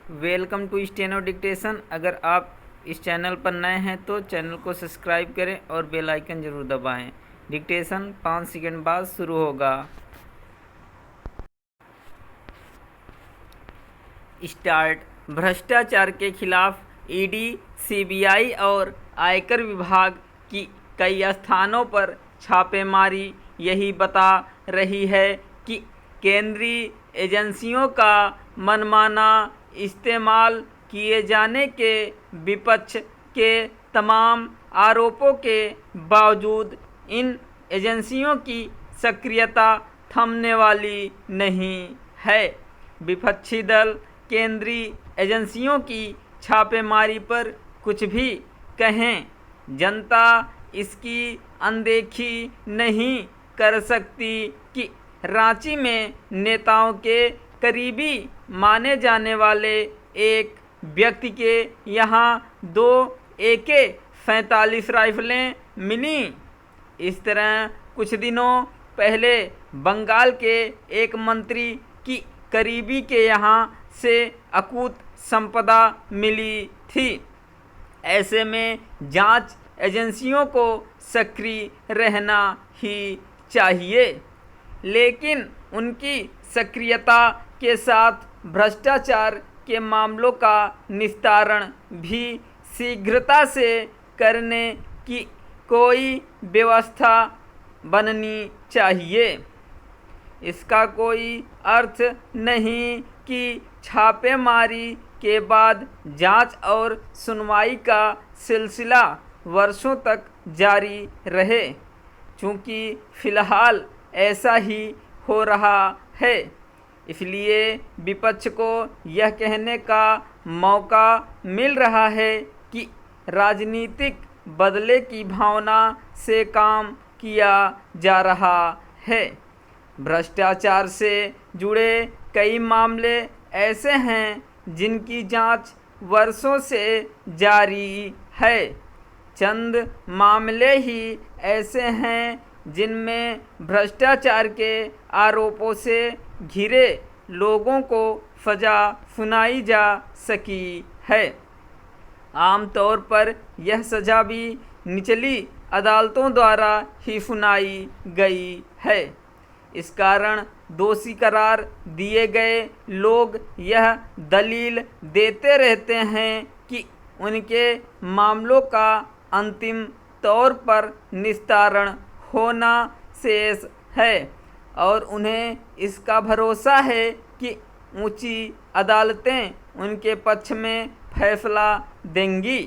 Welcome to steno dictation. अगर आप इस चैनल पर नए हैं तो चैनल को सब्सक्राइब करें और बेल आइकन ज़रूर दबाएं। डिक्टेशन 5 सेकंड बाद शुरू होगा। स्टार्ट। भ्रष्टाचार के खिलाफ ईडी, सीबीआई और आयकर विभाग की कई स्थानों पर छापेमारी यही बता रही है कि केंद्रीय एजेंसियों का मनमाना इस्तेमाल किए जाने के विपक्ष के तमाम आरोपों के बावजूद इन एजेंसियों की सक्रियता थमने वाली नहीं है। विपक्षी दल केंद्रीय एजेंसियों की छापेमारी पर कुछ भी कहें, जनता इसकी अनदेखी नहीं कर सकती कि रांची में नेताओं के करीबी माने जाने वाले एक व्यक्ति के यहाँ 2 AK-47 राइफलें मिली। इस तरह कुछ दिनों पहले बंगाल के एक मंत्री की करीबी के यहाँ से अकूत संपदा मिली थी। ऐसे में जांच एजेंसियों को सक्रिय रहना ही चाहिए, लेकिन उनकी सक्रियता के साथ भ्रष्टाचार के मामलों का निस्तारण भी शीघ्रता से करने की कोई व्यवस्था बननी चाहिए। इसका कोई अर्थ नहीं कि छापेमारी के बाद जांच और सुनवाई का सिलसिला वर्षों तक जारी रहे, चूँकि फ़िलहाल ऐसा ही हो रहा है। इसलिए विपक्ष को यह कहने का मौका मिल रहा है कि राजनीतिक बदले की भावना से काम किया जा रहा है। भ्रष्टाचार से जुड़े कई मामले ऐसे हैं जिनकी जांच वर्षों से जारी है। चंद मामले ही ऐसे हैं जिनमें भ्रष्टाचार के आरोपों से घिरे लोगों को सजा सुनाई जा सकी है। आमतौर पर यह सजा भी निचली अदालतों द्वारा ही सुनाई गई है। इस कारण दोषी करार दिए गए लोग यह दलील देते रहते हैं कि उनके मामलों का अंतिम तौर पर निस्तारण होना शेष है और उन्हें इसका भरोसा है कि ऊंची अदालतें उनके पक्ष में फैसला देंगी।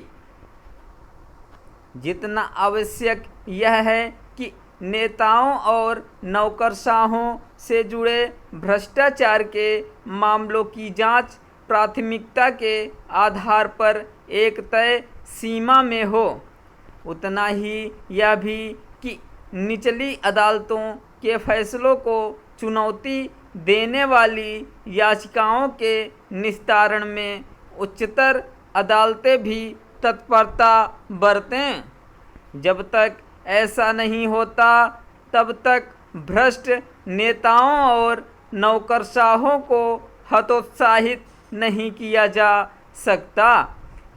जितना आवश्यक यह है कि नेताओं और नौकरशाहों से जुड़े भ्रष्टाचार के मामलों की जांच प्राथमिकता के आधार पर एक तय सीमा में हो, उतना ही यह भी कि निचली अदालतों के फैसलों को चुनौती देने वाली याचिकाओं के निस्तारण में उच्चतर अदालतें भी तत्परता बरतें। जब तक ऐसा नहीं होता तब तक भ्रष्ट नेताओं और नौकरशाहों को हतोत्साहित नहीं किया जा सकता।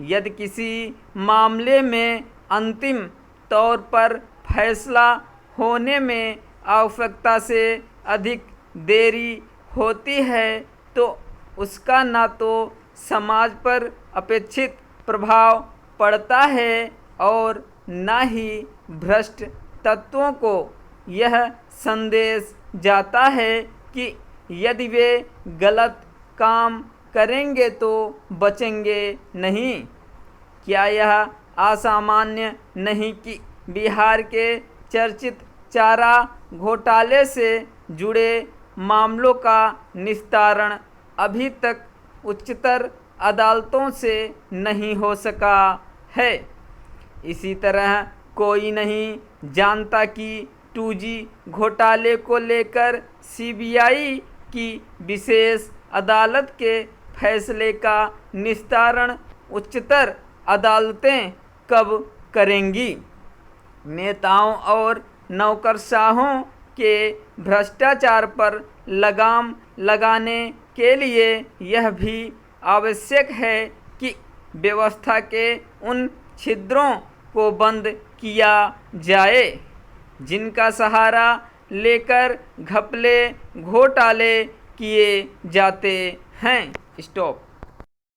यदि किसी मामले में अंतिम तौर पर फैसला होने में आवश्यकता से अधिक देरी होती है तो उसका न तो समाज पर अपेक्षित प्रभाव पड़ता है और न ही भ्रष्ट तत्वों को यह संदेश जाता है कि यदि वे गलत काम करेंगे तो बचेंगे नहीं। क्या यह असामान्य नहीं कि बिहार के चर्चित चारा घोटाले से जुड़े मामलों का निस्तारण अभी तक उच्चतर अदालतों से नहीं हो सका है। इसी तरह कोई नहीं जानता कि 2G घोटाले को लेकर सीबीआई की विशेष अदालत के फैसले का निस्तारण उच्चतर अदालतें कब करेंगी। नेताओं और नौकरशाहों के भ्रष्टाचार पर लगाम लगाने के लिए यह भी आवश्यक है कि व्यवस्था के उन छिद्रों को बंद किया जाए जिनका सहारा लेकर घपले घोटाले किए जाते हैं। स्टॉप।